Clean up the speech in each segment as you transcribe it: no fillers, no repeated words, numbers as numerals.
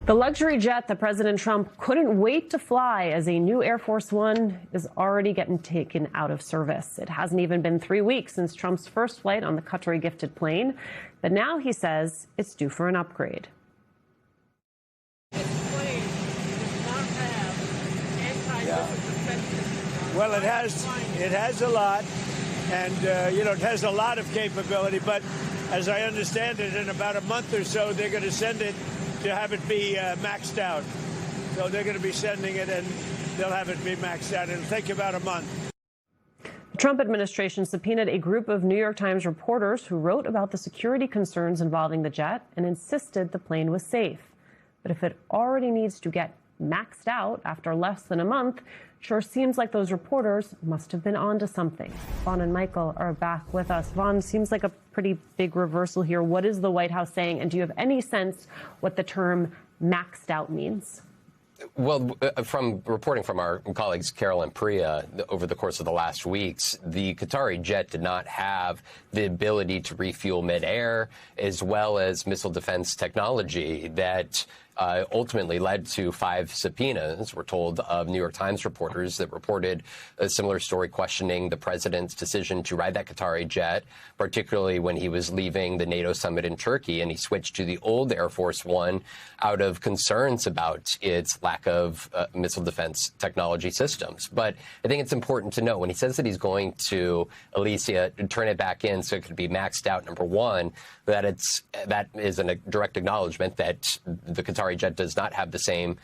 The luxury jet that President Trump couldn't wait to fly as a new Air Force One is already getting taken out of service. It hasn't even been 3 weeks since Trump's first flight on the Qatari gifted plane, but now he says it's due for an upgrade. This plane does not have anti-missile defense systems. Well, it has a lot, and it has a lot of capability. But as I understand it, in about a month or so, they're going to send it to have it be maxed out. So they're going to be sending it, and they'll have it be maxed out. It'll take about a month. The Trump administration subpoenaed a group of New York Times reporters who wrote about the security concerns involving the jet and insisted the plane was safe. But if it already needs to get maxed out after less than a month, sure seems like those reporters must have been onto something. Vaughn and Michael are back with us. Vaughn, seems like a pretty big reversal here. What is the White House saying? And do you have any sense what the term maxed out means? Well, from reporting from our colleagues Carol and Priya over the course of the last weeks, the Qatari jet did not have the ability to refuel midair, as well as missile defense technology that ultimately led to 5 subpoenas, we're told, of New York Times reporters that reported a similar story questioning the president's decision to ride that Qatari jet, particularly when he was leaving the NATO summit in Turkey, and he switched to the old Air Force One out of concerns about its lack of missile defense technology systems. But I think it's important to note when he says that he's going to, Alicia, turn it back in so it could be maxed out, number one, that is a direct acknowledgement that the Qatari jet does not have the same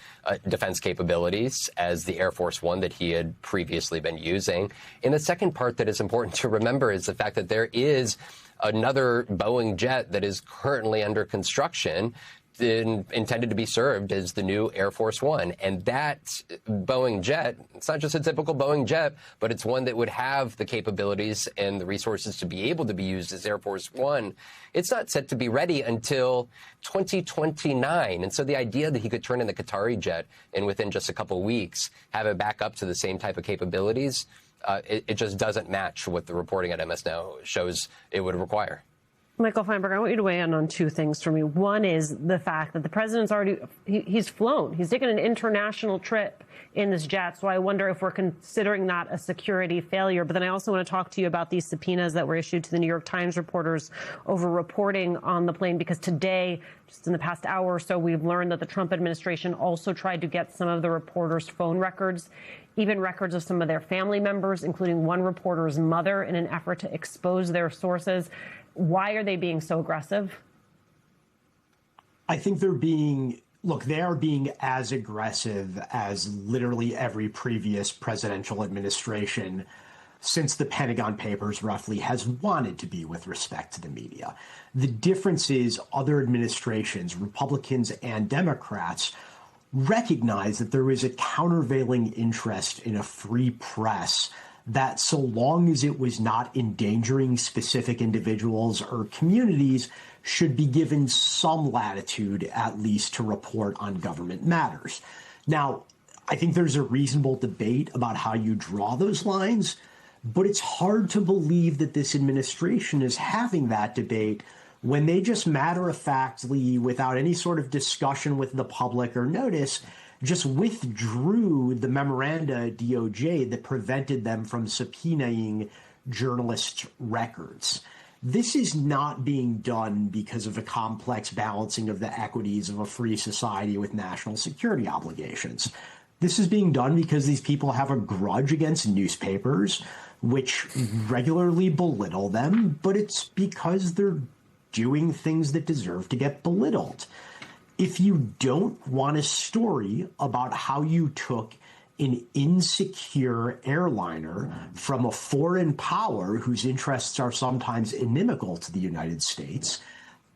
defense capabilities as the Air Force One that he had previously been using. And the second part that is important to remember is the fact that there is another Boeing jet that is currently under construction intended to be served as the new Air Force One. And that Boeing jet, it's not just a typical Boeing jet, but it's one that would have the capabilities and the resources to be able to be used as Air Force One. It's not set to be ready until 2029. And so the idea that he could turn in the Qatari jet and within just a couple weeks have it back up to the same type of capabilities, it just doesn't match what the reporting at MS Now shows it would require. Michael Feinberg, I want you to weigh in on 2 things for me. One is the fact that the president's already, he's flown. He's taken an international trip in this jet. So I wonder if we're considering that a security failure. But then I also want to talk to you about these subpoenas that were issued to the New York Times reporters over reporting on the plane, because today, just in the past hour or so, we've learned that the Trump administration also tried to get some of the reporters' phone records, even records of some of their family members, including one reporter's mother, in an effort to expose their sources. Why are they being so aggressive? I think they are being as aggressive as literally every previous presidential administration since the Pentagon Papers roughly has wanted to be with respect to the media. The difference is other administrations, Republicans and Democrats, recognize that there is a countervailing interest in a free press that so long as it was not endangering specific individuals or communities should be given some latitude at least to report on government matters. Now, I think there's a reasonable debate about how you draw those lines, but it's hard to believe that this administration is having that debate when they just matter-of-factly, without any sort of discussion with the public or notice, just withdrew the memoranda at DOJ that prevented them from subpoenaing journalists' records. This is not being done because of a complex balancing of the equities of a free society with national security obligations. This is being done because these people have a grudge against newspapers, which regularly belittle them, but it's because they're doing things that deserve to get belittled. If you don't want a story about how you took an insecure airliner from a foreign power whose interests are sometimes inimical to the United States,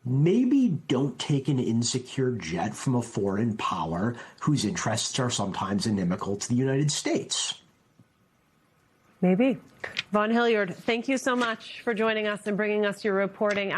maybe don't take an insecure jet from a foreign power whose interests are sometimes inimical to the United States. Maybe. Vaughn Hillyard, thank you so much for joining us and bringing us your reporting.